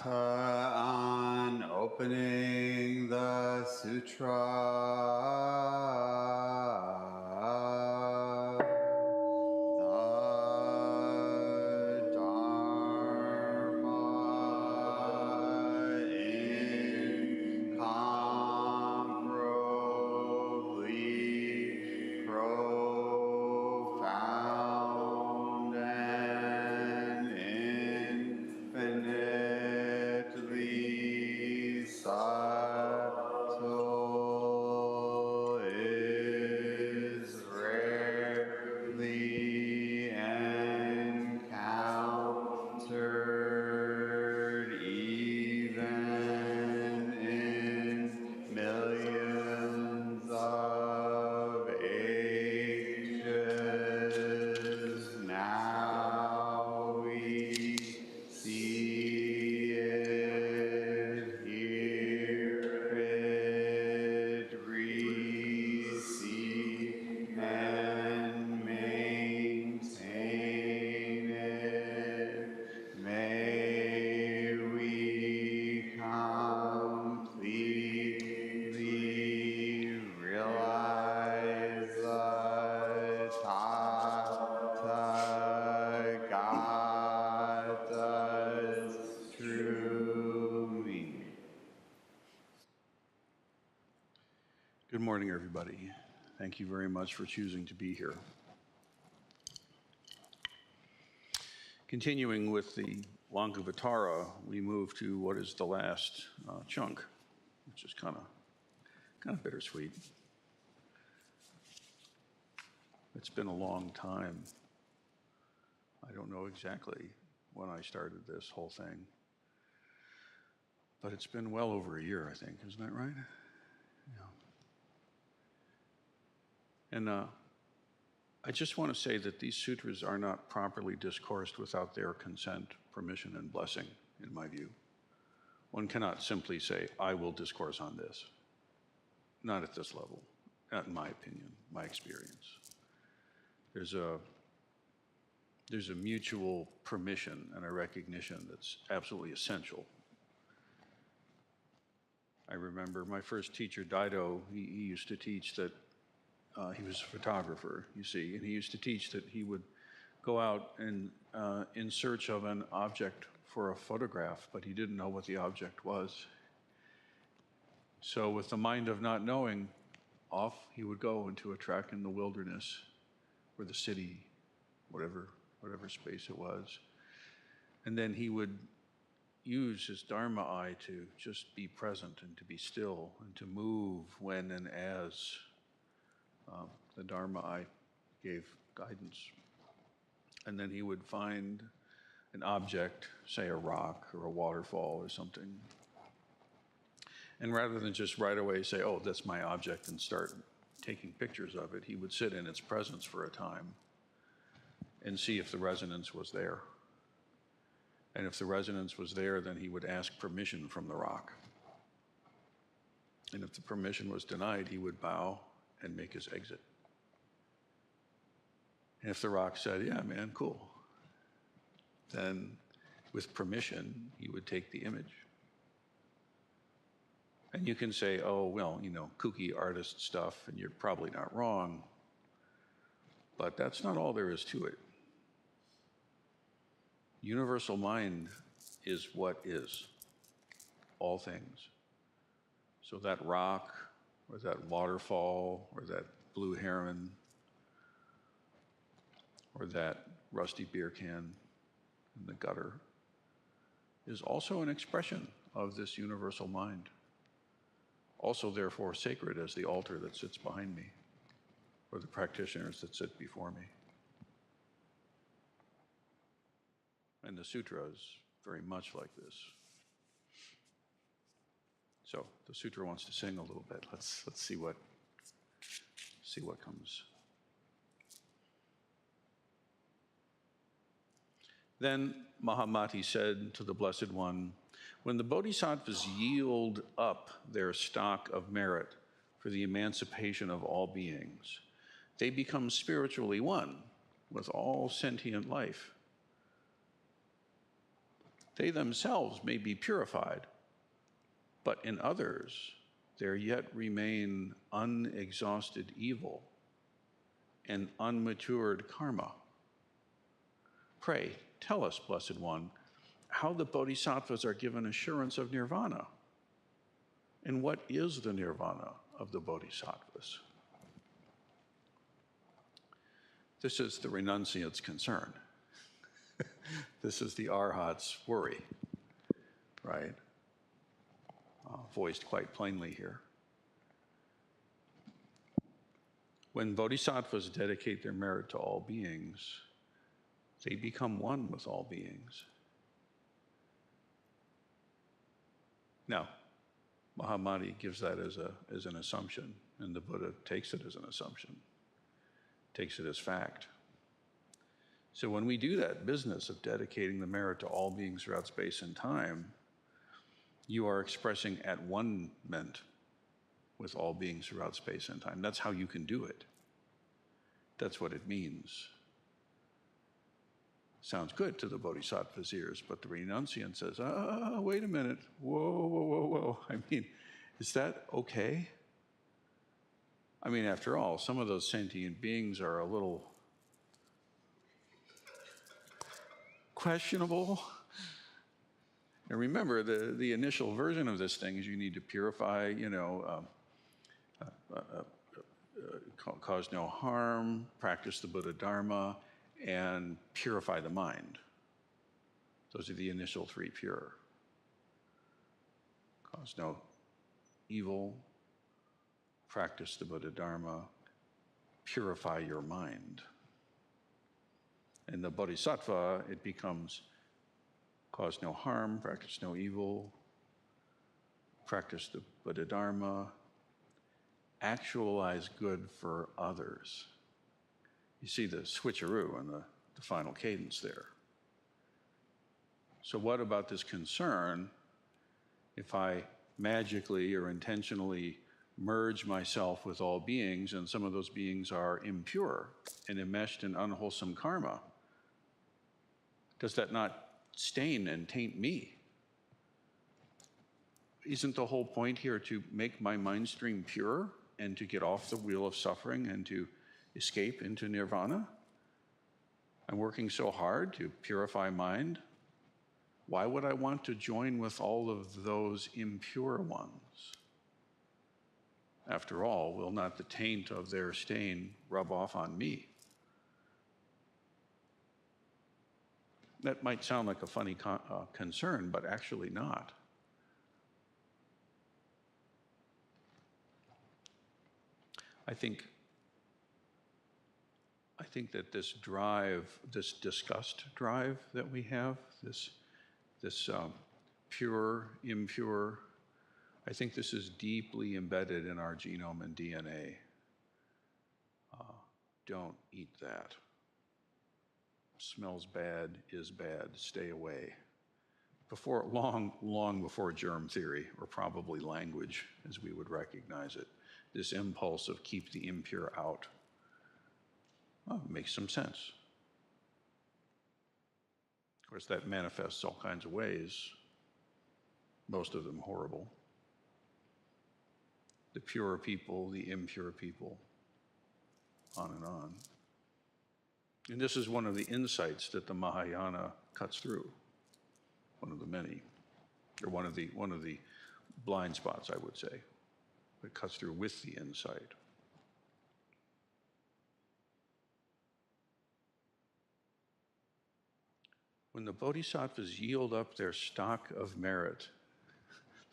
on opening the sutra. The Dharma incomparably profound and infinitely subtle is rarely encountered even in millions of ages. Now we see it, hear it, receive and maintain it. May we completely realize the Tathagata's true meaning. Good morning, everybody. Thank you very much for choosing to be here. Continuing with the Lankavatara, we move to what is the last chunk, which is kind of bittersweet. It's been a long time. I don't know exactly when I started this whole thing, but it's been well over a year, I think. Isn't that right? Yeah. And I just want to say that these sutras are not properly discoursed without their consent, permission, and blessing, in my view. One cannot simply say, I will discourse on this. Not at this level, not in my opinion, my experience. There's a mutual permission and a recognition that's absolutely essential. I remember my first teacher, Dido, he used to teach that he was a photographer, you see, and he used to teach that he would go out and in search of an object for a photograph, but he didn't know what the object was. So with the mind of not knowing, off he would go into a track in the wilderness or the city, whatever space it was. And then he would use his Dharma eye to just be present and to be still and to move when and as the Dharma eye gave guidance. And then he would find an object, say a rock or a waterfall or something. And rather than just right away say, oh, that's my object, and start taking pictures of it, he would sit in its presence for a time and see if the resonance was there. And if the resonance was there, then he would ask permission from the rock. And if the permission was denied, he would bow and make his exit. And if the rock said, yeah, man, cool, then with permission, he would take the image. And you can say, oh, well, kooky artist stuff, and you're probably not wrong, but that's not all there is to it. Universal mind is what is, all things. So that rock, or that waterfall, or that blue heron, or that rusty beer can in the gutter is also an expression of this universal mind. Also, therefore, sacred as the altar that sits behind me, or the practitioners that sit before me. And the sutra is very much like this. So the sutra wants to sing a little bit. Let's see what comes. Then Mahamati said to the Blessed One, when the bodhisattvas yield up their stock of merit for the emancipation of all beings, they become spiritually one with all sentient life. They themselves may be purified, but in others there yet remain unexhausted evil and unmatured karma. Pray, tell us, Blessed One, how the bodhisattvas are given assurance of nirvana, and what is the nirvana of the bodhisattvas? This is the renunciant's concern. This is the arhat's worry, right? Voiced quite plainly here. When bodhisattvas dedicate their merit to all beings, they become one with all beings. Now, Mahamani gives that as an assumption, and the Buddha takes it as an assumption, takes it as fact. So when we do that business of dedicating the merit to all beings throughout space and time, you are expressing at one-ment with all beings throughout space and time. That's how you can do it. That's what it means. Sounds good to the bodhisattva's ears, but the renunciant says, wait a minute, whoa. I mean, is that okay? I mean, after all, some of those sentient beings are a little questionable. And remember, the initial version of this thing is you need to purify, cause no harm, practice the Buddha Dharma, and purify the mind. Those are the initial three pure. Cause no evil, practice the Buddha Dharma, purify your mind. In the bodhisattva, it becomes cause no harm, practice no evil, practice the Buddha Dharma, actualize good for others. You see the switcheroo in the final cadence there. So what about this concern if I magically or intentionally merge myself with all beings and some of those beings are impure and enmeshed in unwholesome karma? Does that not stain and taint me? Isn't the whole point here to make my mind stream pure and to get off the wheel of suffering and to escape into nirvana? I'm working so hard to purify mind. Why would I want to join with all of those impure ones? After all, will not the taint of their stain rub off on me? That might sound like a funny concern, but actually not. I think that this drive, this disgust drive that we have, this pure, impure, I think this is deeply embedded in our genome and DNA. Don't eat that. Smells bad, is bad, stay away. Long before germ theory, or probably language as we would recognize it, this impulse of keep the impure out. Makes some sense. Of course, that manifests all kinds of ways, most of them horrible. The pure people, the impure people, on and on. And this is one of the insights that the Mahayana cuts through, one of the many, or one of the blind spots, I would say, that cuts through with the insight. When the bodhisattvas yield up their stock of merit,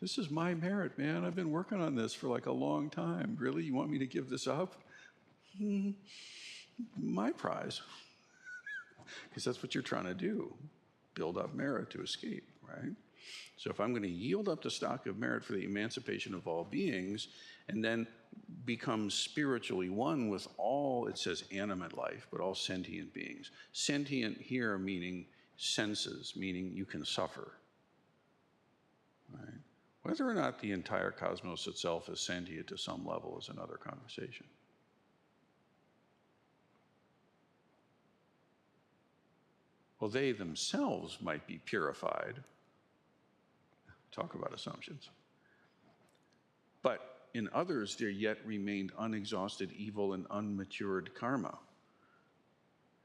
this is my merit, man. I've been working on this for like a long time. Really? You want me to give this up? My prize. Because that's what you're trying to do, build up merit to escape, right? So if I'm going to yield up the stock of merit for the emancipation of all beings and then become spiritually one with all, it says animate life, but all sentient beings. Sentient here meaning senses, meaning you can suffer, right? Whether or not the entire cosmos itself is sentient to some level is another conversation. Well, they themselves might be purified. Talk about assumptions. But in others, there yet remained unexhausted evil and unmatured karma.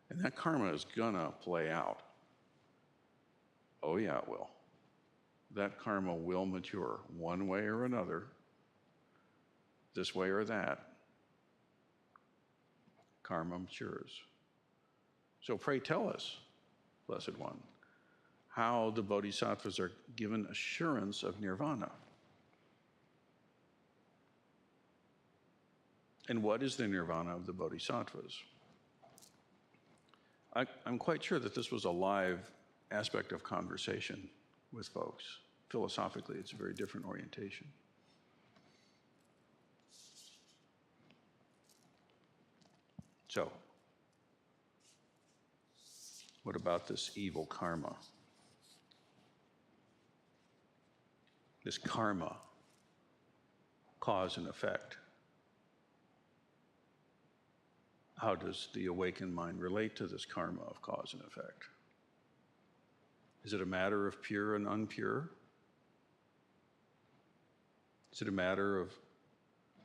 And that karma is gonna play out. Oh yeah, it will. That karma will mature one way or another, this way or that. Karma matures. So pray tell us, Blessed One, how the bodhisattvas are given assurance of nirvana. And what is the nirvana of the bodhisattvas? I'm quite sure that this was a live aspect of conversation with folks. Philosophically, it's a very different orientation. So, what about this evil karma? This karma, cause and effect. How does the awakened mind relate to this karma of cause and effect? Is it a matter of pure and unpure? Is it a matter of,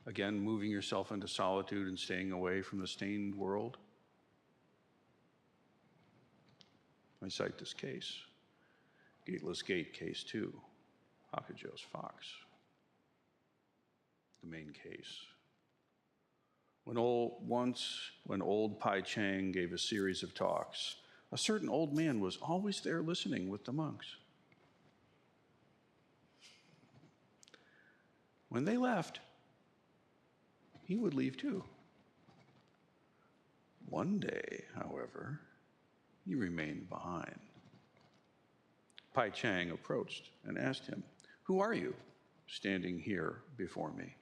again, moving yourself into solitude and staying away from the stained world? I cite this case, Gateless Gate, Case 2, Akajo's Fox, the main case. When old Pai Chang gave a series of talks, a certain old man was always there listening with the monks. When they left, he would leave too. One day, however, he remained behind. Pai Chang approached and asked him, "Who are you, standing here before me?"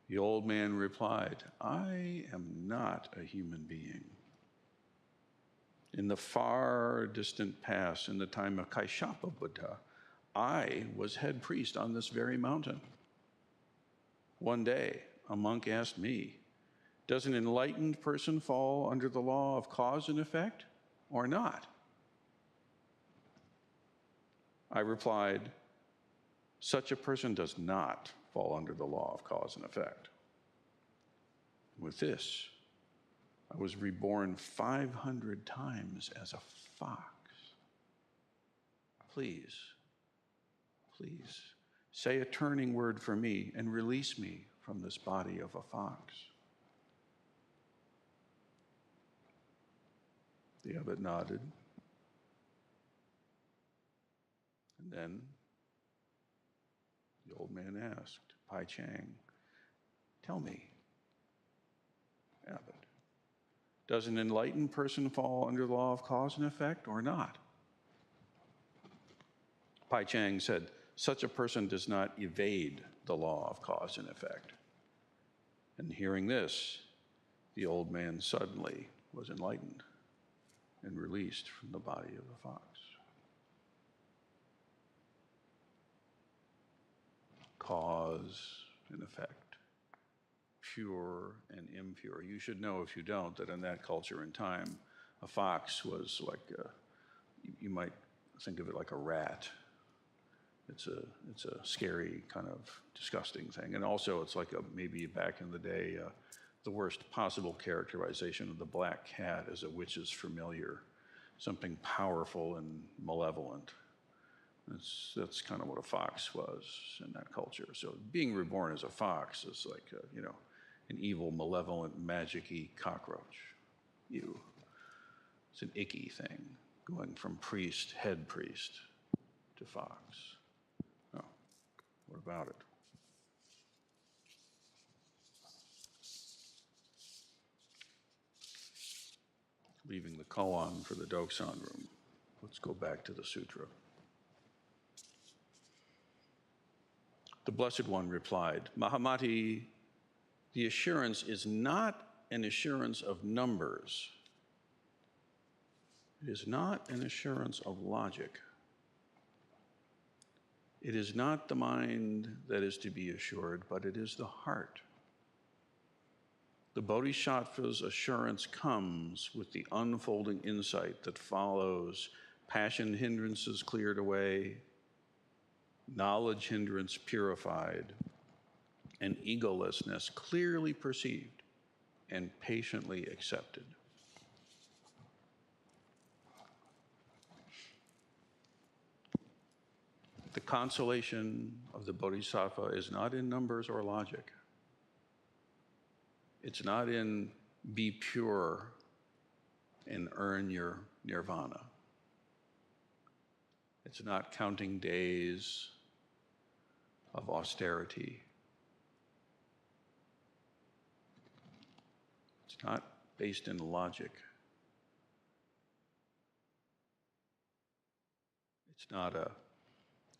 The old man replied, "I am not a human being. In the far distant past, in the time of Kaishapa Buddha, I was head priest on this very mountain. One day, a monk asked me, 'Does an enlightened person fall under the law of cause and effect or not?' I replied, 'Such a person does not fall under the law of cause and effect.' With this, I was reborn 500 times as a fox. Please, say a turning word for me and release me from this body of a fox." The abbot nodded. And then the old man asked Pai Chang, "Tell me, abbot, does an enlightened person fall under the law of cause and effect or not?" Pai Chang said, "Such a person does not evade the law of cause and effect." And hearing this, the old man suddenly was enlightened and released from the body of the fox. Cause and effect, pure and impure. You should know, if you don't, that in that culture and time, a fox was like you might think of it like a rat. It's a scary kind of disgusting thing. And also it's like maybe back in the day, the worst possible characterization of the black cat as a witch's familiar, something powerful and malevolent. That's kind of what a fox was in that culture. So being reborn as a fox is like, an evil, malevolent, magic-y cockroach. It's an icky thing, going from head priest, to fox. Oh, what about it? Leaving the koan for the Doksan room, let's go back to the sutra. The Blessed One replied, "Mahamati, the assurance is not an assurance of numbers. It is not an assurance of logic. It is not the mind that is to be assured, but it is the heart. The Bodhisattva's assurance comes with the unfolding insight that follows passion hindrances cleared away, knowledge hindrance purified, and egolessness clearly perceived and patiently accepted. The consolation of the Bodhisattva is not in numbers or logic. It's not in be pure and earn your nirvana. It's not counting days of austerity. It's not based in logic. It's not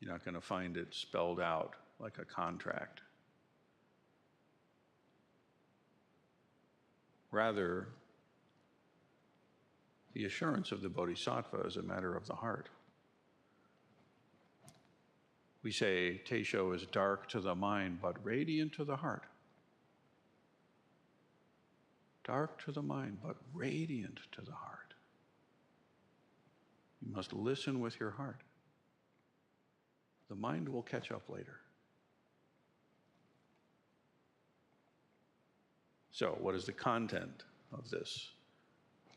you're not going to find it spelled out like a contract. Rather, the assurance of the Bodhisattva is a matter of the heart. We say Teisho is dark to the mind, but radiant to the heart. Dark to the mind, but radiant to the heart. You must listen with your heart. The mind will catch up later. So, what is the content of this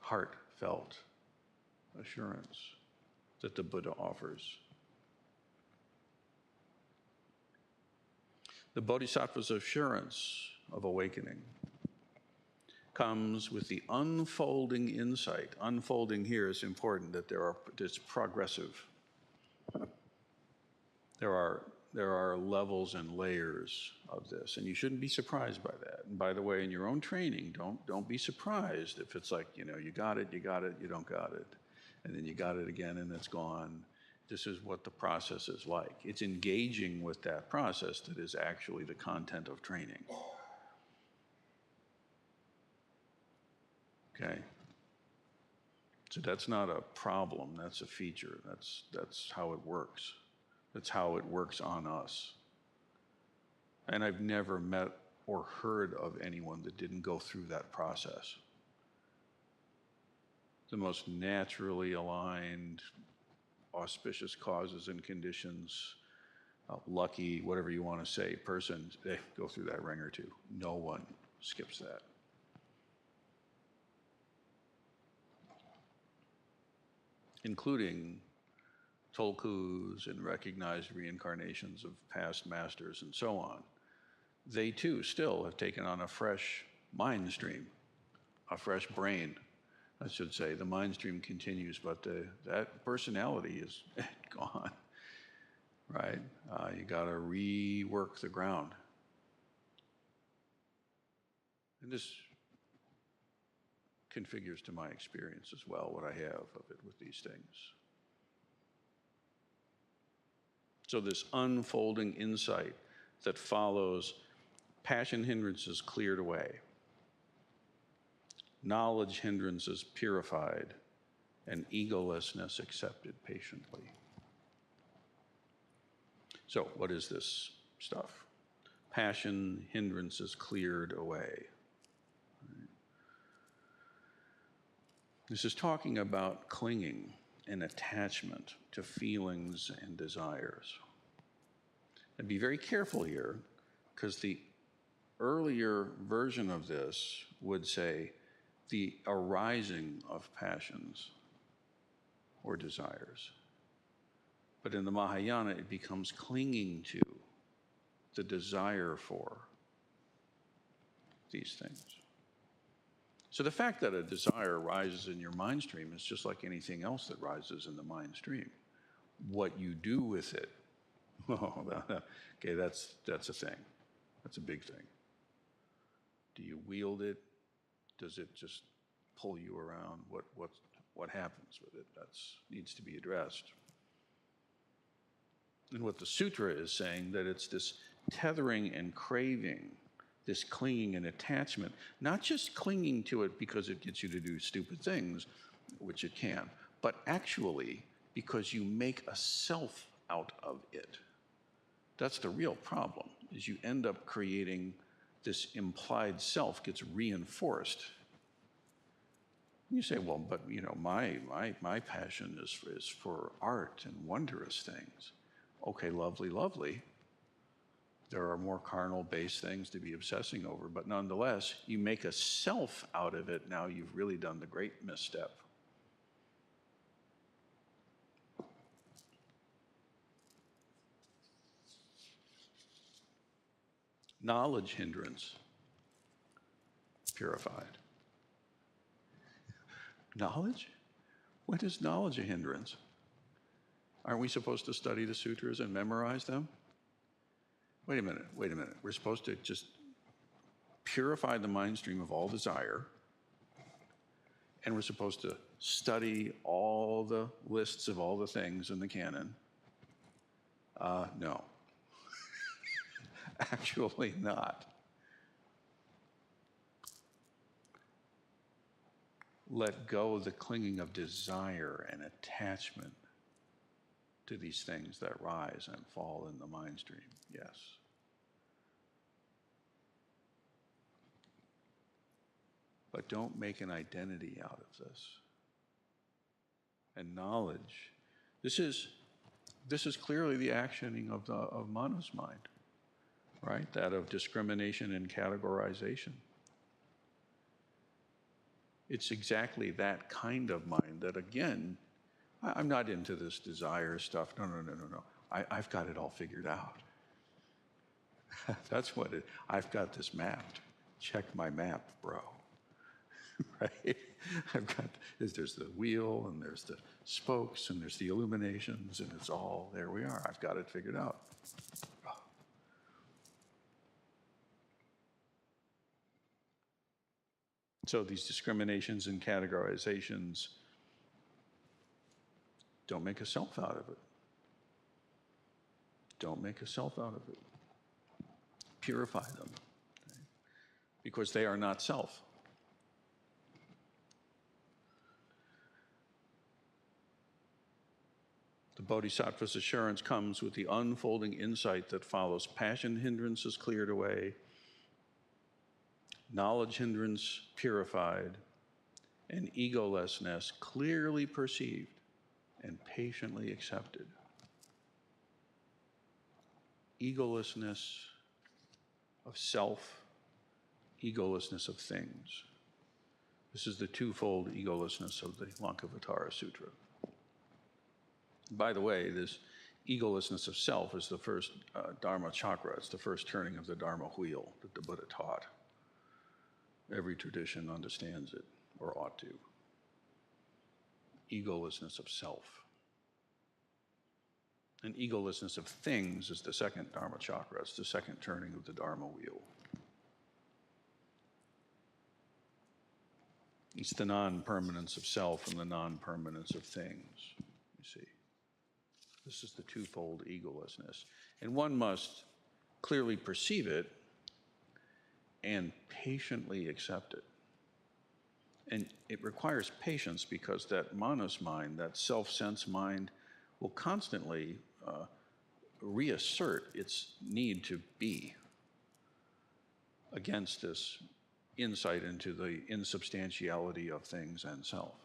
heartfelt assurance that the Buddha offers? The Bodhisattva's assurance of awakening comes with the unfolding insight. Unfolding here is important, that it's progressive. There are levels and layers of this, and you shouldn't be surprised by that. And by the way, in your own training, don't be surprised if it's like, you got it, you don't got it, and then you got it again and it's gone. This is what the process is like. It's engaging with that process that is actually the content of training. Okay? So that's not a problem, that's a feature. That's how it works. That's how it works on us. And I've never met or heard of anyone that didn't go through that process. The most naturally aligned, auspicious causes and conditions, lucky, whatever you want to say, person, they go through that ring or two. No one skips that. Including tulkus and recognized reincarnations of past masters and so on. They too still have taken on a fresh mind stream, a fresh brain, I should say. The mind stream continues, but that personality is gone, right? You got to rework the ground. And this configures to my experience as well, what I have of it with these things. So this unfolding insight that follows passion hindrances cleared away, knowledge hindrances purified, and egolessness accepted patiently. So what is this stuff? Passion hindrances cleared away. This is talking about clinging and attachment to feelings and desires. And be very careful here, because the earlier version of this would say the arising of passions or desires. But in the Mahayana, it becomes clinging to, the desire for these things. So the fact that a desire rises in your mind stream is just like anything else that rises in the mind stream. What you do with it, okay, that's a thing. That's a big thing. Do you wield it? Does it just pull you around? What happens with it? That needs to be addressed. And what the sutra is saying, that it's this tethering and craving, this clinging and attachment, not just clinging to it because it gets you to do stupid things, which it can, but actually because you make a self out of it. That's the real problem, is you end up creating this implied self gets reinforced. You say, well, but my passion is for art and wondrous things. Okay, lovely, lovely. There are more carnal-based things to be obsessing over, but nonetheless, you make a self out of it. Now you've really done the great misstep. Knowledge hindrance, purified. Knowledge? When is knowledge a hindrance? Aren't we supposed to study the sutras and memorize them? Wait a minute. We're supposed to just purify the mind stream of all desire, and we're supposed to study all the lists of all the things in the canon. No. Actually not. Let go of the clinging of desire and attachment to these things that rise and fall in the mind stream. Yes. But don't make an identity out of this. And knowledge, this is clearly the actioning of Mana's mind, right? That of discrimination and categorization. It's exactly that kind of mind that, again, I'm not into this desire stuff. No. I've got it all figured out. That's what I've got this mapped. Check my map, bro. Right? There's the wheel, and there's the spokes, and there's the illuminations, and it's all, there we are. I've got it figured out. So these discriminations and categorizations, don't make a self out of it. Don't make a self out of it. Purify them, okay? Because they are not self. The Bodhisattva's assurance comes with the unfolding insight that follows. Passion hindrances cleared away, knowledge hindrance purified, and egolessness clearly perceived and patiently accepted. Egolessness of self, egolessness of things. This is the twofold egolessness of the Lankavatara Sutra. By the way, this egolessness of self is the first Dharma chakra. It's the first turning of the Dharma wheel that the Buddha taught. Every tradition understands it, or ought to. Egolessness of self. And egolessness of things is the second Dharma chakra. It's the second turning of the Dharma wheel. It's the non-permanence of self and the non-permanence of things, you see. This is the twofold egolessness. And one must clearly perceive it and patiently accept it. And it requires patience because that manas mind, that self-sense mind, will constantly reassert its need to be against this insight into the insubstantiality of things and self.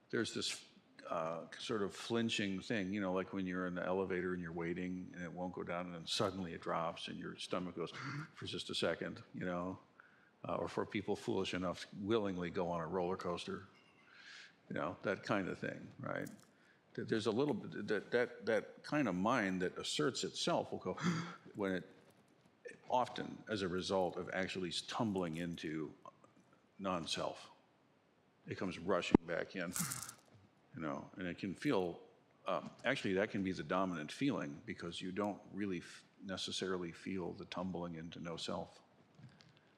There's this sort of flinching thing, you know, like when you're in the elevator and you're waiting and it won't go down and then suddenly it drops and your stomach goes for just a second, you know, or for people foolish enough to willingly go on a roller coaster, you know, that kind of thing, right? There's a little bit, that kind of mind that asserts itself will go when it, often as a result of actually tumbling into non-self. It comes rushing back in. You know, and it can feel, actually that can be the dominant feeling because you don't really necessarily feel the tumbling into no self.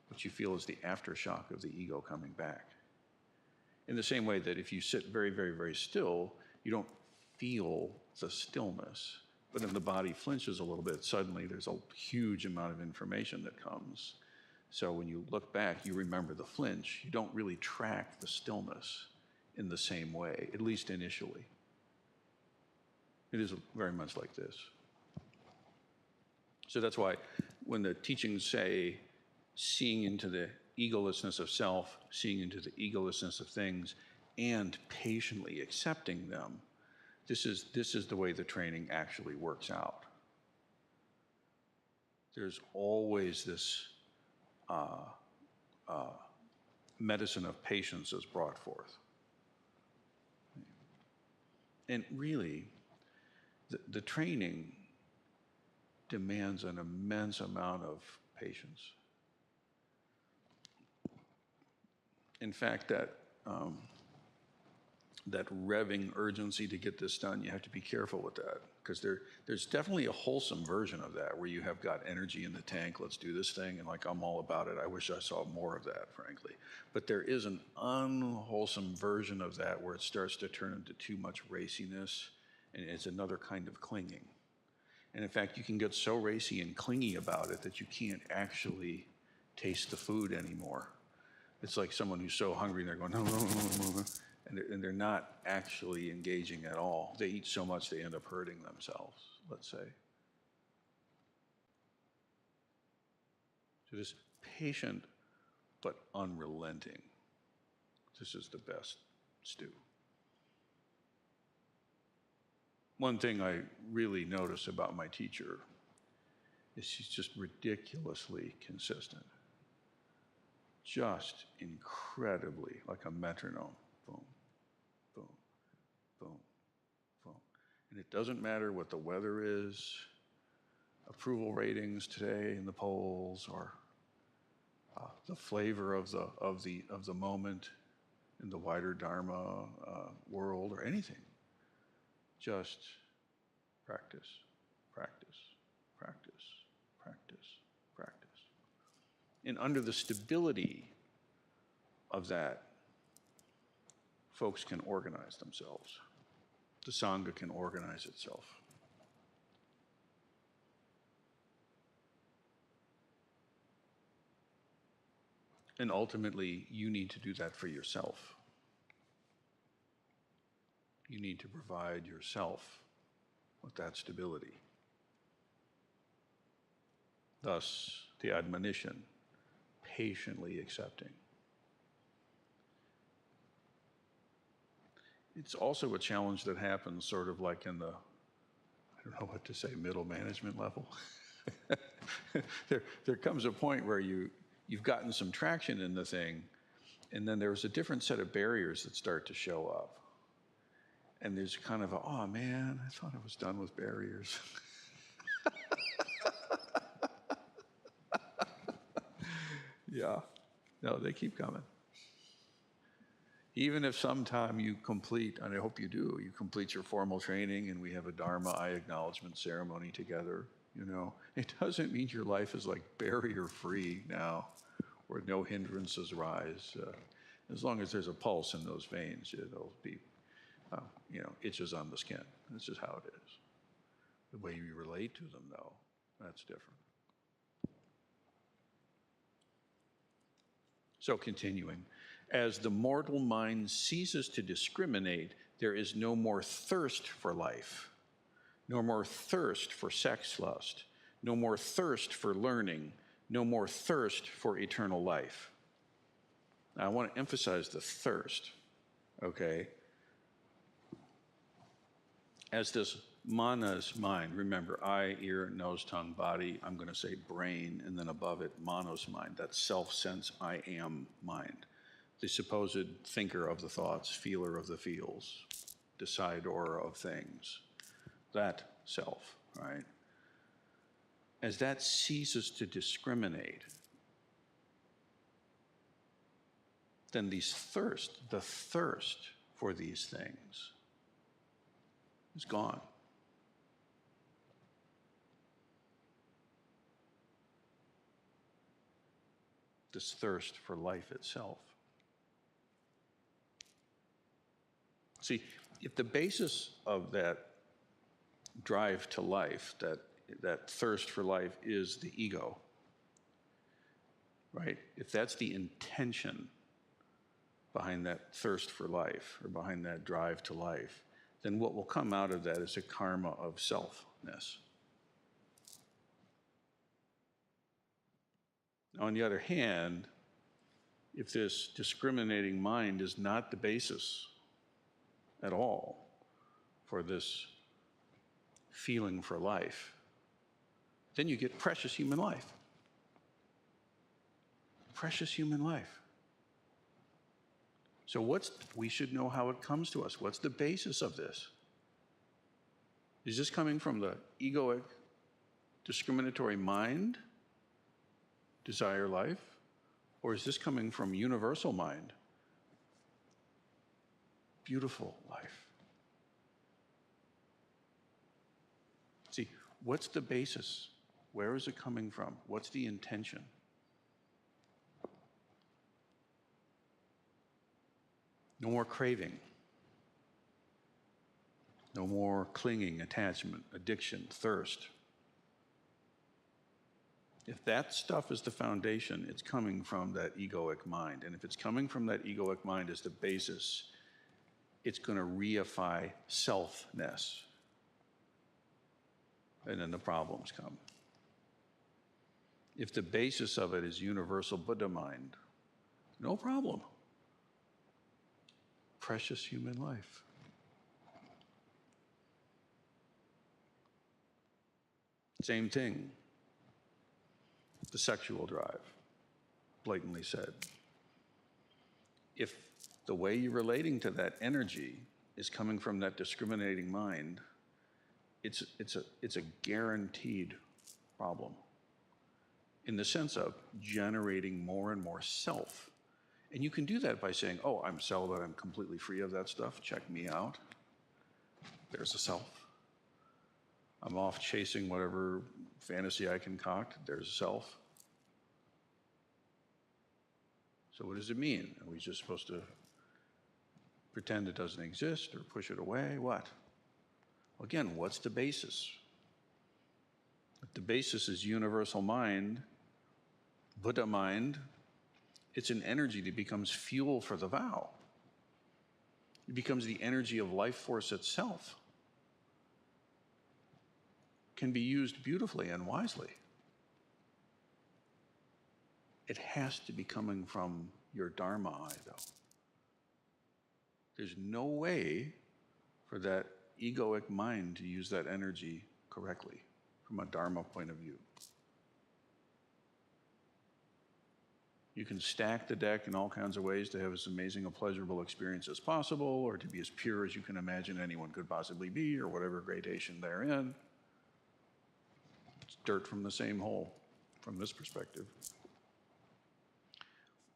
What you feel is the aftershock of the ego coming back. In the same way that if you sit very, very, very still, you don't feel the stillness. But if the body flinches a little bit, suddenly there's a huge amount of information that comes. So when you look back, you remember the flinch. You don't really track the stillness in the same way, at least initially. It is very much like this. So that's why when the teachings say, seeing into the egolessness of self, seeing into the egolessness of things, and patiently accepting them. This is the way the training actually works out. There's always this medicine of patience is brought forth. And really, the training demands an immense amount of patience. In fact, that revving urgency to get this done, you have to be careful with that, because there's definitely a wholesome version of that where you have got energy in the tank, let's do this thing, and like I'm all about it. I wish I saw more of that, frankly. But there is an unwholesome version of that where it starts to turn into too much raciness, and it's another kind of clinging. And in fact, you can get so racy and clingy about it that you can't actually taste the food anymore. It's like someone who's so hungry and they're going, no, no, no, no, no. And they're not actually engaging at all. They eat so much they end up hurting themselves, let's say. So just patient but unrelenting. This is the best stew. One thing I really notice about my teacher is she's just ridiculously consistent. Just incredibly like a metronome. Boom, boom, boom, boom. And it doesn't matter what the weather is, approval ratings today in the polls, or the flavor of the moment in the wider Dharma world, or anything. Just practice, practice, practice, practice, practice. And under the stability of that, folks can organize themselves. The Sangha can organize itself. And ultimately, you need to do that for yourself. You need to provide yourself with that stability. Thus, the admonition, patiently accepting. It's also a challenge that happens sort of like in the, I don't know what to say, middle management level. There comes a point where you've gotten some traction in the thing, and then there's a different set of barriers that start to show up. And there's kind of a, oh man, I thought I was done with barriers. Yeah, no, they keep coming. Even if sometime you complete, and I hope you do, you complete your formal training and we have a Dharma eye acknowledgement ceremony together, it doesn't mean your life is like barrier-free now, where no hindrances rise. As long as there's a pulse in those veins, it'll be, itches on the skin. That's just how it is. The way you relate to them, though, that's different. So continuing. As the mortal mind ceases to discriminate, there is no more thirst for life, no more thirst for sex lust, no more thirst for learning, no more thirst for eternal life. Now, I want to emphasize the thirst, okay? As this manas mind, remember, eye, ear, nose, tongue, body, I'm going to say brain, and then above it, manos mind, that self-sense I am mind. The supposed thinker of the thoughts, feeler of the feels, decidor of things, that self, right? As that ceases to discriminate, then the thirst for these things is gone. This thirst for life itself. See, if the basis of that drive to life, that thirst for life is the ego, right? If that's the intention behind that thirst for life or behind that drive to life, then what will come out of that is a karma of selfness. On the other hand, if this discriminating mind is not the basis at all for this feeling for life, then you get precious human life. Precious human life. So we should know how it comes to us. What's the basis of this? Is this coming from the egoic, discriminatory mind, desire life? Or is this coming from universal mind, beautiful life? See, what's the basis? Where is it coming from? What's the intention? No more craving. No more clinging, attachment, addiction, thirst. If that stuff is the foundation, it's coming from that egoic mind. And if it's coming from that egoic mind as the basis, it's going to reify selfness. And then the problems come. If the basis of it is universal Buddha mind, no problem. Precious human life. Same thing. The sexual drive, blatantly said. If the way you're relating to that energy is coming from that discriminating mind, it's a guaranteed problem in the sense of generating more and more self. And you can do that by saying, oh, I'm celibate, I'm completely free of that stuff, check me out. There's a self. I'm off chasing whatever fantasy I concoct, there's a self. So what does it mean? Are we just supposed to pretend it doesn't exist or push it away? What? Well, again, what's the basis? If the basis is universal mind, Buddha mind, it's an energy that becomes fuel for the vow. It becomes the energy of life force itself. Can be used beautifully and wisely. It has to be coming from your Dharma eye, though. There's no way for that egoic mind to use that energy correctly from a Dharma point of view. You can stack the deck in all kinds of ways to have as amazing a pleasurable experience as possible, or to be as pure as you can imagine anyone could possibly be, or whatever gradation they're in. It's dirt from the same hole, from this perspective.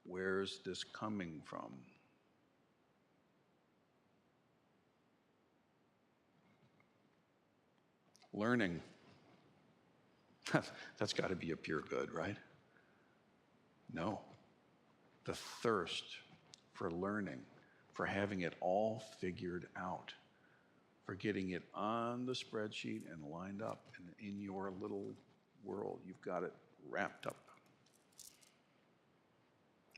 Where's this coming from? Learning. That's got to be a pure good, right? No. The thirst for learning, for having it all figured out, for getting it on the spreadsheet and lined up and in your little world. You've got it wrapped up.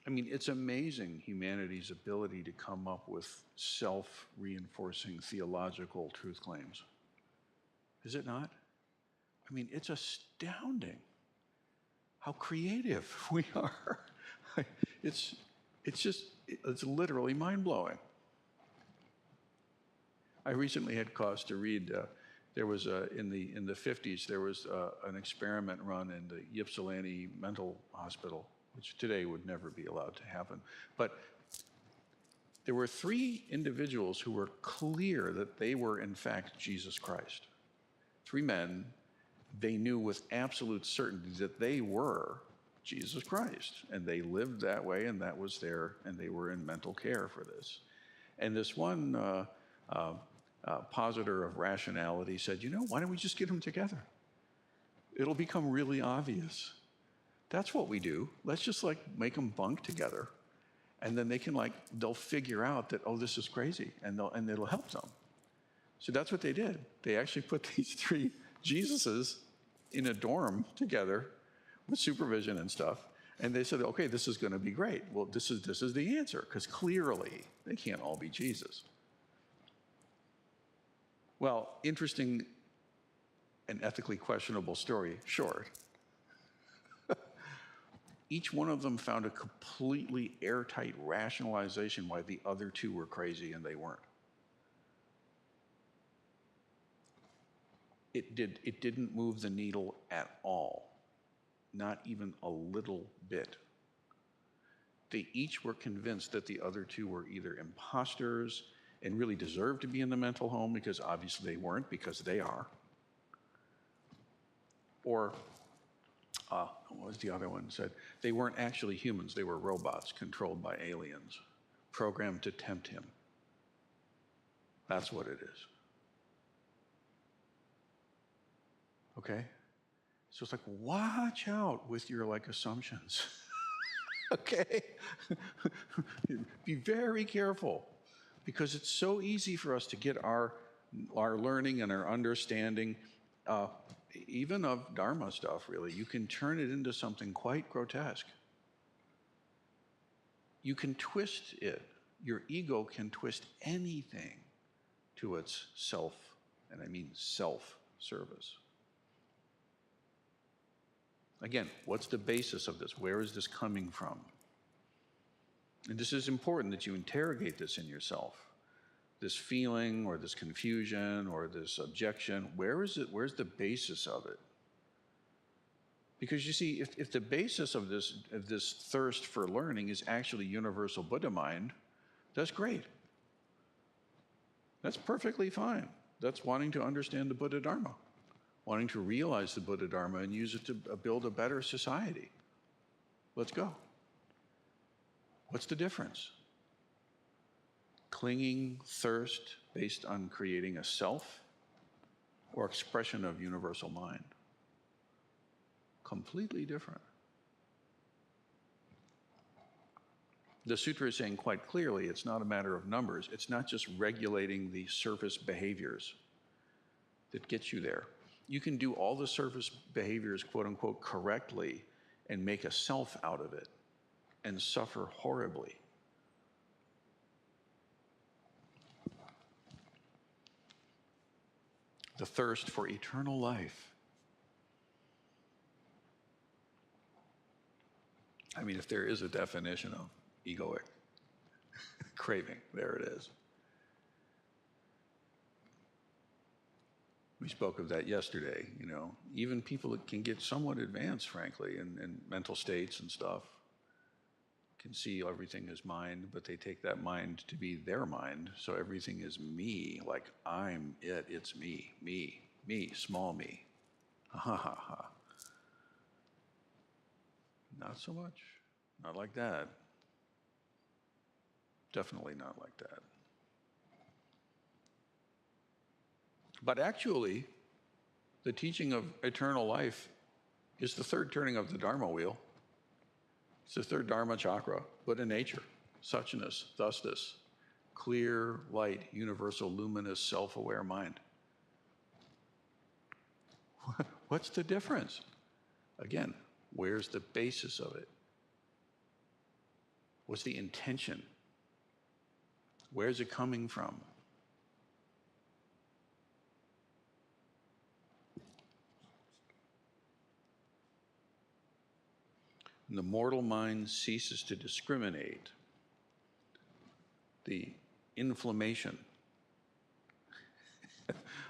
I mean, it's amazing humanity's ability to come up with self-reinforcing theological truth claims. Is it not? I mean, it's astounding how creative we are. It's literally mind-blowing. I recently had cause to read, there was in the 50s, there was an experiment run in the Ypsilanti Mental Hospital, which today would never be allowed to happen. But there were 3 individuals who were clear that they were in fact Jesus Christ. 3 men, they knew with absolute certainty that they were Jesus Christ, and they lived that way, and that was and they were in mental care for this. And this one positor of rationality said, why don't we just get them together? It'll become really obvious. That's what we do. Let's just make them bunk together, and then they'll figure out that, oh, this is crazy, and it'll help them. So that's what they did. They actually put these 3 Jesuses in a dorm together with supervision and stuff, and they said, okay, this is going to be great. Well, this is the answer, because clearly they can't all be Jesus. Well, interesting and ethically questionable story, short. each one of them found a completely airtight rationalization why the other two were crazy and they weren't. It didn't move the needle at all, not even a little bit. They each were convinced that the other two were either imposters and really deserved to be in the mental home, because obviously they weren't, because they are. Or, what was the other one said? They weren't actually humans, they were robots controlled by aliens, programmed to tempt him. That's what it is. Okay? So it's like, watch out with your assumptions. Okay? Be very careful, because it's so easy for us to get our learning and our understanding, even of Dharma stuff, really. You can turn it into something quite grotesque. You can twist it. Your ego can twist anything to its self, and I mean self-service. Again, what's the basis of this? Where is this coming from? And this is important that you interrogate this in yourself. This feeling or this confusion or this objection, where is it? Where's the basis of it? Because you see, if the basis of this thirst for learning is actually universal Buddha mind, that's great. That's perfectly fine. That's wanting to understand the Buddha Dharma, wanting to realize the Buddha Dharma and use it to build a better society. Let's go. What's the difference? Clinging thirst based on creating a self, or expression of universal mind? Completely different. The sutra is saying quite clearly it's not a matter of numbers. It's not just regulating the surface behaviors that get you there. You can do all the surface behaviors, quote unquote, correctly and make a self out of it and suffer horribly. The thirst for eternal life. I mean, if there is a definition of egoic craving, there it is. We spoke of that yesterday, Even people that can get somewhat advanced, frankly, in mental states and stuff, can see everything as mind, but they take that mind to be their mind, so everything is me, like I'm it, it's me, small me. Ha ha ha. Not so much. Not like that. Definitely not like that. But actually, the teaching of eternal life is the third turning of the Dharma wheel. It's the third Dharma chakra, Buddha nature, suchness, thusness, clear, light, universal, luminous, self-aware mind. What's the difference? Again, where's the basis of it? What's the intention? Where's it coming from? And the mortal mind ceases to discriminate. The inflammation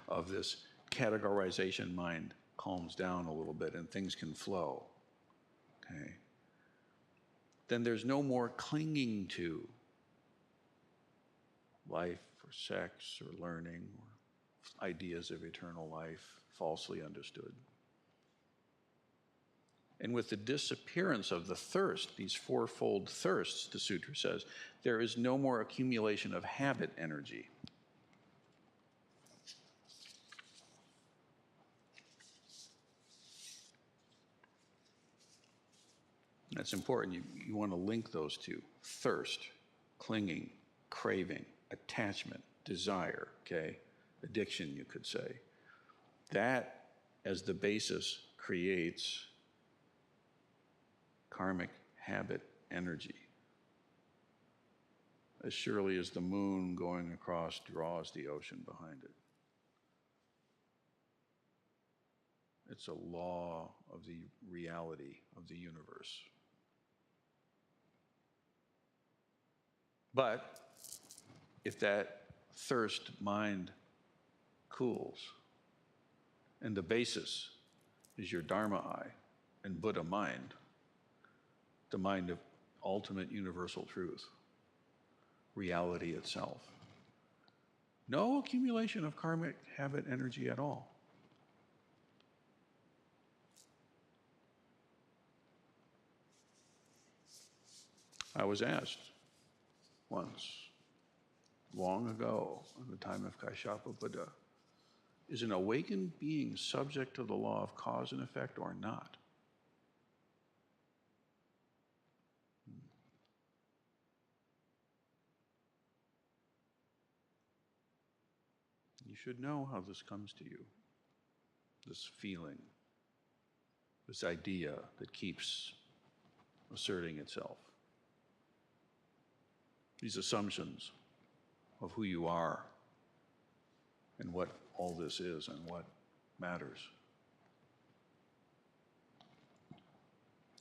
of this categorization mind calms down a little bit and things can flow. Okay. Then there's no more clinging to life or sex or learning or ideas of eternal life falsely understood. And with the disappearance of the thirst, these fourfold thirsts, the sutra says, there is no more accumulation of habit energy. That's important. You want to link those two. Thirst, clinging, craving, attachment, desire, okay? Addiction, you could say. That, as the basis, creates karmic habit energy. As surely as the moon going across draws the ocean behind it. It's a law of the reality of the universe. But if that thirst mind cools, and the basis is your Dharma eye and Buddha mind, the mind of ultimate universal truth, reality itself, no accumulation of karmic habit energy at all. I was asked once, long ago, in the time of Kaishapa Buddha, is an awakened being subject to the law of cause and effect or not? You should know how this comes to you, this feeling, this idea that keeps asserting itself. These assumptions of who you are and what all this is and what matters.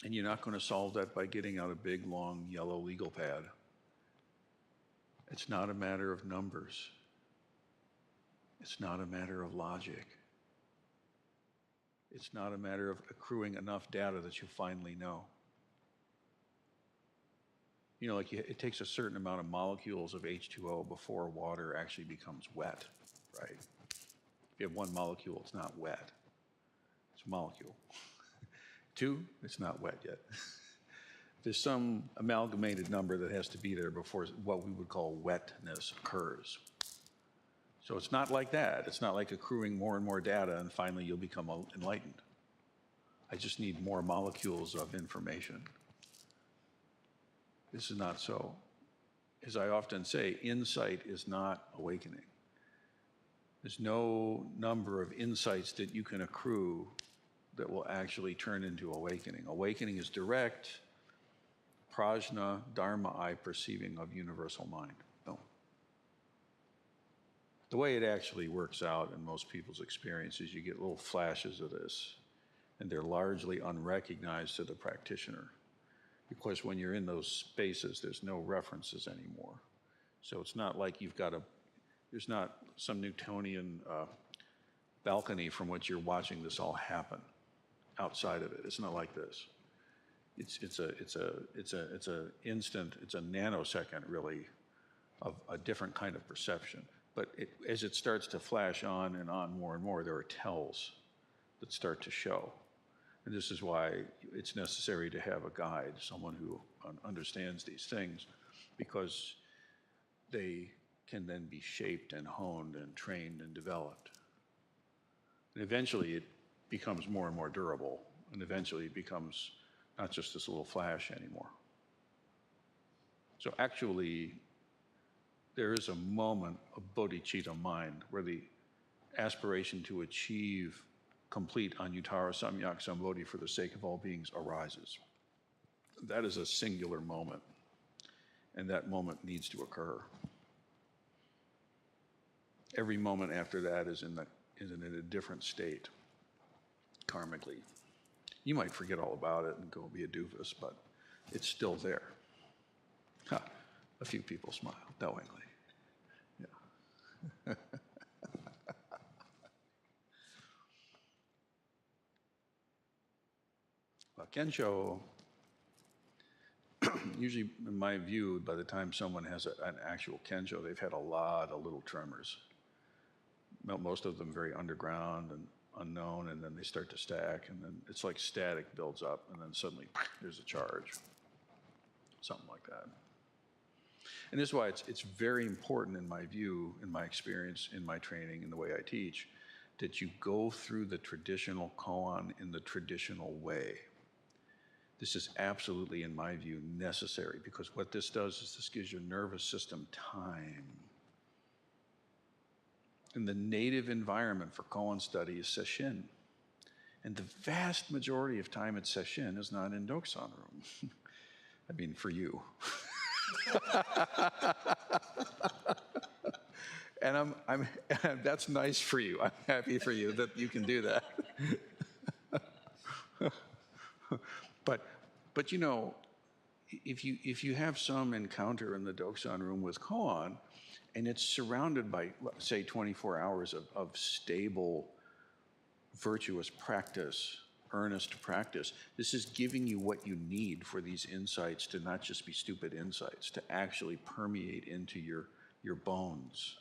And you're not going to solve that by getting out a big, long, yellow legal pad. It's not a matter of numbers. It's not a matter of logic. It's not a matter of accruing enough data that you finally know. You know, like it takes a certain amount of molecules of H2O before water actually becomes wet, right? If you have one molecule, it's not wet. It's a molecule. Two, it's not wet yet. There's some amalgamated number that has to be there before what we would call wetness occurs. So it's not like that. It's not like accruing more and more data and finally you'll become enlightened. I just need more molecules of information. This is not so. As I often say, insight is not awakening. There's no number of insights that you can accrue that will actually turn into awakening. Awakening is direct, prajna, dharma eye perceiving of universal mind. No. The way it actually works out in most people's experience is you get little flashes of this, and they're largely unrecognized to the practitioner. Because when you're in those spaces, there's no references anymore. So it's not like there's not some Newtonian balcony from which you're watching this all happen outside of it. It's not like this. It's a instant, it's a nanosecond really of a different kind of perception. But as it starts to flash on and on more and more, there are tells that start to show. And this is why it's necessary to have a guide, someone who understands these things, because they can then be shaped and honed and trained and developed. And eventually it becomes more and more durable, and eventually it becomes not just this little flash anymore. So actually, there is a moment of bodhicitta mind where the aspiration to achieve complete Anuttara Samyak Sambodhi for the sake of all beings arises. That is a singular moment, and that moment needs to occur. Every moment after that is in a different state, karmically. You might forget all about it and go be a doofus, but it's still there. A few people smile knowingly. Yeah. Kensho, usually in my view, by the time someone has an actual Kensho, they've had a lot of little tremors. Most of them very underground and unknown, and then they start to stack, and then it's like static builds up, and then suddenly there's a charge. Something like that. And this is why it's very important in my view, in my experience, in my training, in the way I teach, that you go through the traditional koan in the traditional way. This is absolutely, in my view, necessary, because what this does is this gives your nervous system time. And the native environment for koan study is sesshin. And the vast majority of time at sesshin is not in Doksan room. I mean, for you. And that's nice for you. I'm happy for you that you can do that. But you know, if you have some encounter in the Doksan room with koan, and it's surrounded by, say, 24 hours of stable, virtuous practice, earnest practice, this is giving you what you need for these insights to not just be stupid insights, to actually permeate into your bones.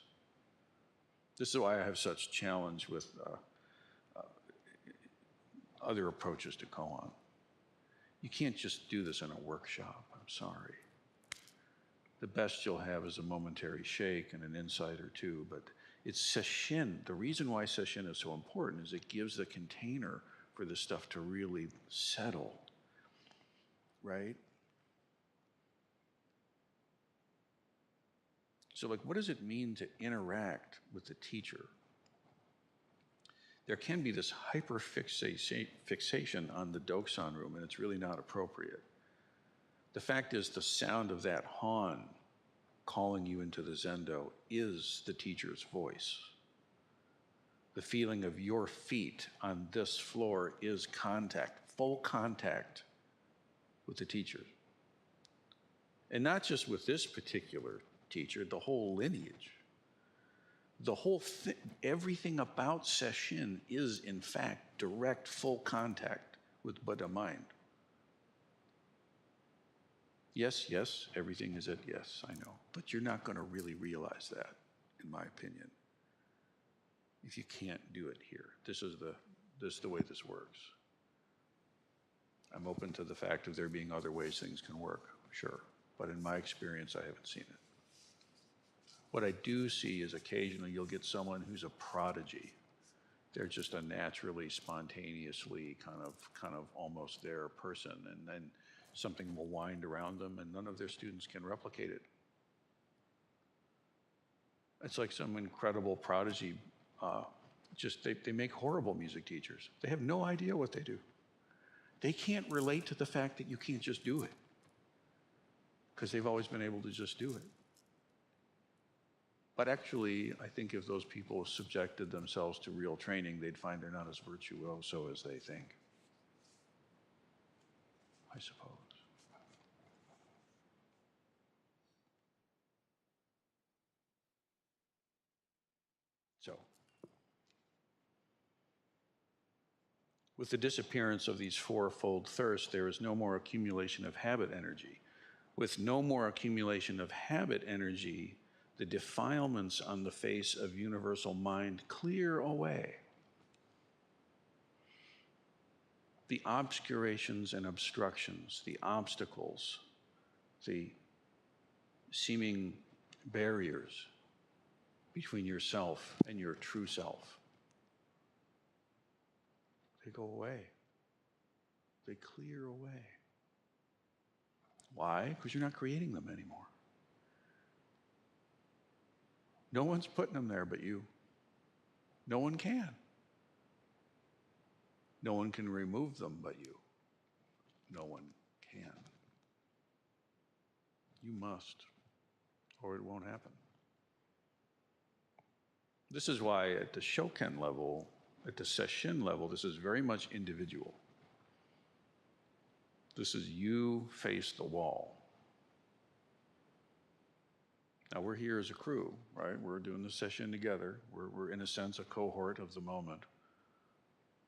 This is why I have such challenge with other approaches to koan. You can't just do this in a workshop, I'm sorry. The best you'll have is a momentary shake and an insight or two, but it's sesshin. The reason why sesshin is so important is it gives the container for this stuff to really settle, right? So like, what does it mean to interact with the teacher? There can be this hyperfixation on the Doksan room, and it's really not appropriate. The fact is, the sound of that hon calling you into the zendo is the teacher's voice. The feeling of your feet on this floor is contact, full contact with the teacher. And not just with this particular teacher, the whole lineage. The whole thing, everything about sesshin is in fact direct, full contact with Buddha mind. Yes, yes, everything is at yes, I know. But you're not going to really realize that, in my opinion, if you can't do it here. This is the way this works. I'm open to the fact of there being other ways things can work, sure. But in my experience, I haven't seen it. What I do see is occasionally you'll get someone who's a prodigy. They're just a naturally, spontaneously kind of almost there person, and then something will wind around them and none of their students can replicate it. It's like some incredible prodigy, they make horrible music teachers. They have no idea what they do. They can't relate to the fact that you can't just do it, because they've always been able to just do it. But actually, I think if those people subjected themselves to real training, they'd find they're not as virtuoso as they think, I suppose. So, with the disappearance of these fourfold thirsts, there is no more accumulation of habit energy. With no more accumulation of habit energy, the defilements on the face of universal mind clear away. The obscurations and obstructions, the obstacles, the seeming barriers between yourself and your true self, they go away. They clear away. Why? Because you're not creating them anymore. No one's putting them there but you. No one can. No one can remove them but you. No one can. You must, or it won't happen. This is why at the shoken level, at the sesshin level, this is very much individual. This is you face the wall. Now we're here as a crew, right? We're doing the session together. We're in a sense a cohort of the moment.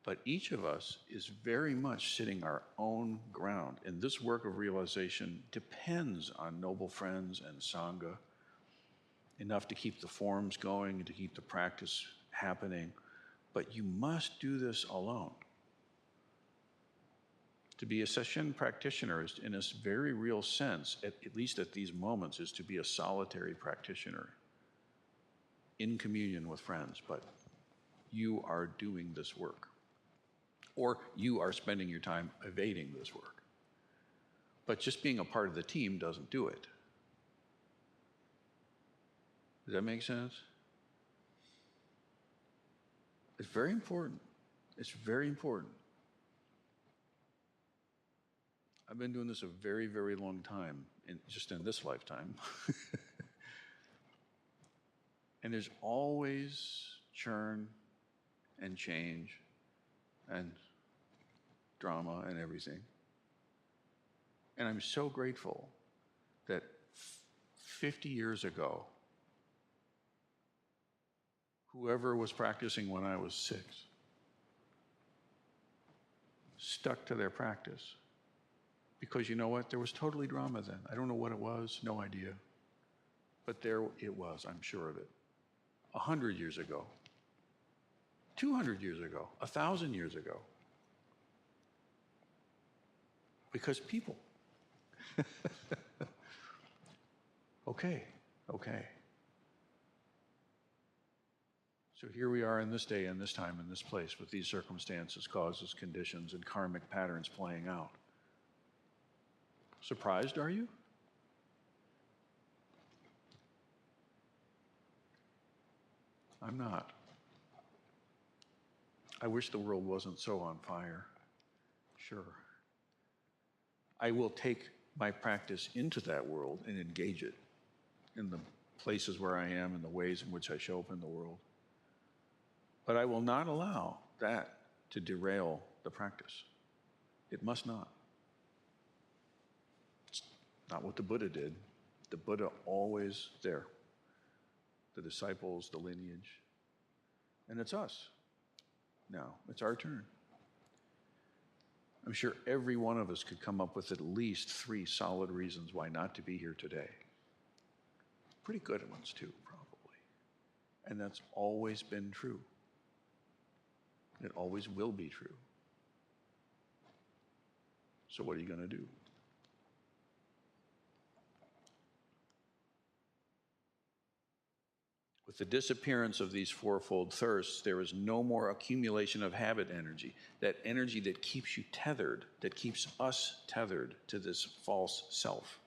But each of us is very much sitting our own ground. And this work of realization depends on noble friends and sangha, enough to keep the forms going and to keep the practice happening. But you must do this alone. To be a sesshin practitioner is, in a very real sense, at least at these moments, is to be a solitary practitioner in communion with friends, but you are doing this work. Or you are spending your time evading this work. But just being a part of the team doesn't do it. Does that make sense? It's very important. It's very important. I've been doing this a very, very long time, just in this lifetime. And there's always churn and change and drama and everything. And I'm so grateful that 50 years ago, whoever was practicing when I was 6 stuck to their practice. Because you know what? There was totally drama then. I don't know what it was, no idea. But there it was, I'm sure of it. 100 years ago, 200 years ago, 1,000 years ago. Because people. Okay. So here we are in this day, in this time, in this place, with these circumstances, causes, conditions, and karmic patterns playing out. Surprised, are you? I'm not. I wish the world wasn't so on fire. Sure. I will take my practice into that world and engage it in the places where I am and the ways in which I show up in the world. But I will not allow that to derail the practice. It must not. It's not what the Buddha did. The Buddha always there. The disciples, the lineage. And it's us. Now, it's our turn. I'm sure every one of us could come up with at least 3 solid reasons why not to be here today. Pretty good ones too, probably. And that's always been true. It always will be true. So what are you going to do? With the disappearance of these fourfold thirsts, there is no more accumulation of habit energy, that energy that keeps you tethered, that keeps us tethered to this false self,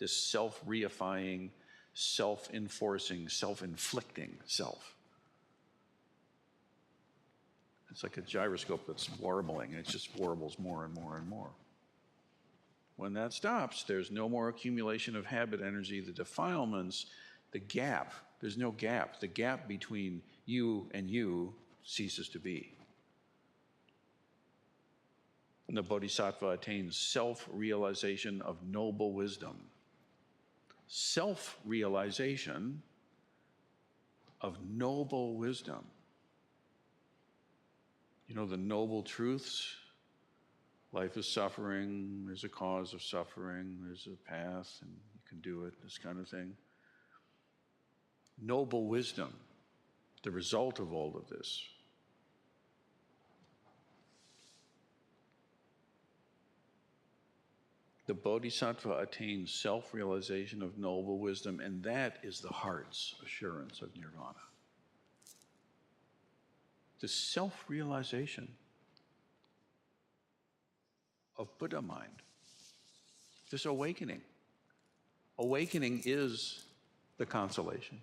this self-reifying, self-enforcing, self-inflicting self. It's like a gyroscope that's warbling, and it just warbles more and more and more. When that stops, there's no more accumulation of habit energy, the defilements, the gap. There's no gap. The gap between you and you ceases to be. And the bodhisattva attains self-realization of noble wisdom. Self-realization of noble wisdom. You know the noble truths? Life is suffering, there's a cause of suffering, there's a path, and you can do it, this kind of thing. Noble wisdom, the result of all of this. The bodhisattva attains self-realization of noble wisdom, and that is the heart's assurance of nirvana. The self-realization of Buddha mind, this awakening. Awakening is the consolation,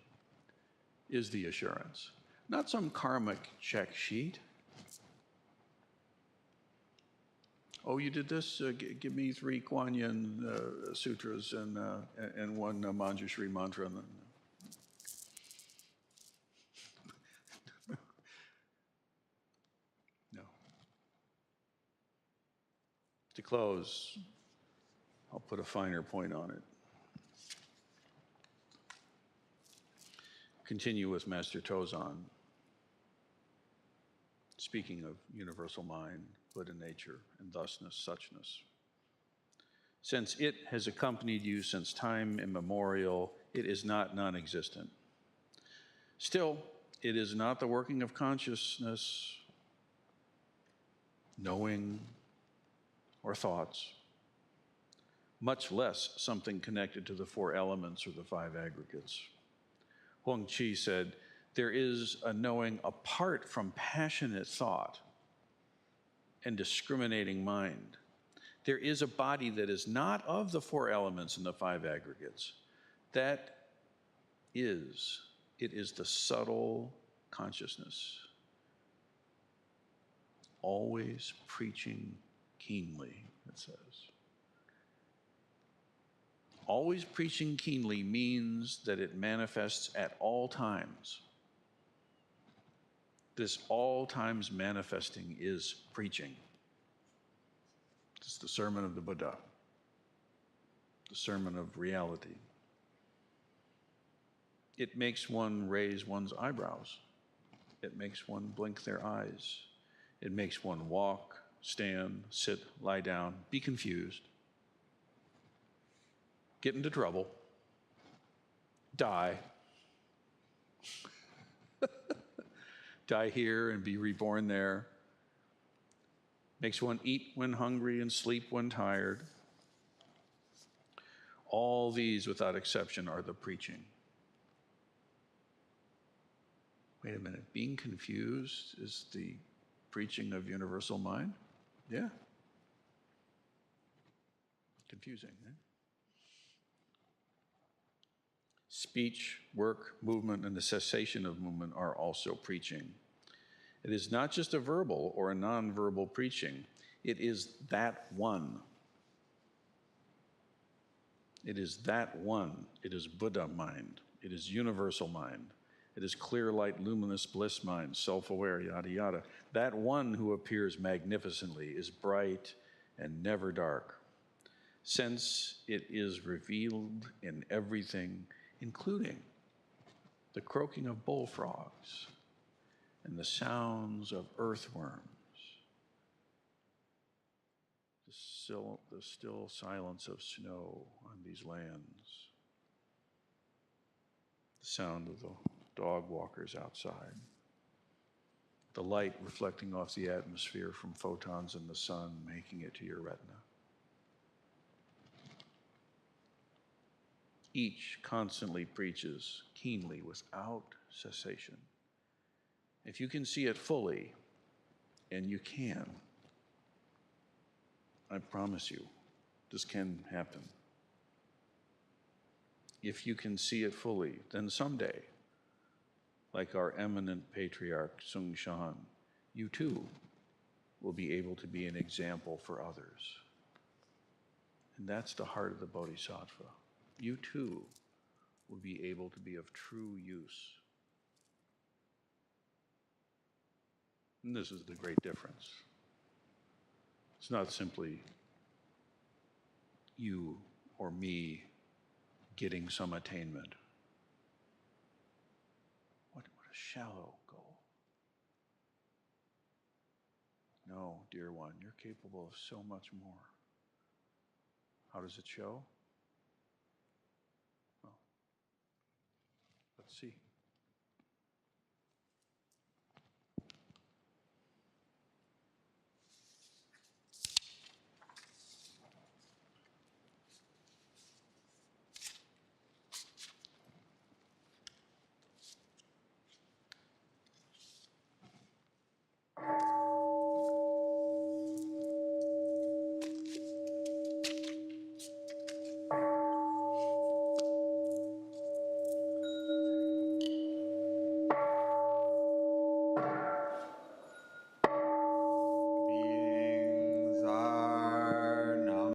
is the assurance, not some karmic check sheet. Oh, you did this? Give me 3 Kuan Yin sutras and 1 Manjushri mantra. No. To close, I'll put a finer point on it. Continue with Master Tozan, speaking of universal mind, Buddha nature, and thusness, suchness. Since it has accompanied you since time immemorial, it is not non-existent. Still, it is not the working of consciousness, knowing, or thoughts, much less something connected to the 4 elements or the 5 aggregates. Huang Chi said, there is a knowing apart from passionate thought and discriminating mind. There is a body that is not of the 4 elements and the 5 aggregates. That is, it is the subtle consciousness, always preaching keenly, it says. Always preaching keenly means that it manifests at all times. This all times manifesting is preaching. It's the sermon of the Buddha. the sermon of reality. It makes one raise one's eyebrows. It makes one blink their eyes. It makes one walk, stand, sit, lie down, be confused, get into trouble, die, die here and be reborn there. Makes one eat when hungry and sleep when tired. All these, without exception, are the preaching. Wait a minute, being confused is the preaching of universal mind? Yeah. Confusing, eh? Speech, work, movement, and the cessation of movement are also preaching. It is not just a verbal or a non-verbal preaching. It is that one. It is that one. It is Buddha mind. It is universal mind. It is clear light, luminous bliss mind, self-aware, yada, yada. That one who appears magnificently is bright and never dark. Since it is revealed in everything, including the croaking of bullfrogs and the sounds of earthworms, the still silence of snow on these lands, the sound of the dog walkers outside, the light reflecting off the atmosphere from photons in the sun, making it to your retina. Each constantly preaches keenly without cessation. If you can see it fully, and you can, I promise you, this can happen. If you can see it fully, then someday, like our eminent patriarch Sung Shan, you too will be able to be an example for others. And that's the heart of the Bodhisattva. You too will be able to be of true use. And this is the great difference. It's not simply you or me getting some attainment. What a shallow goal. No, dear one, you're capable of so much more. How does it show? Well, let's see.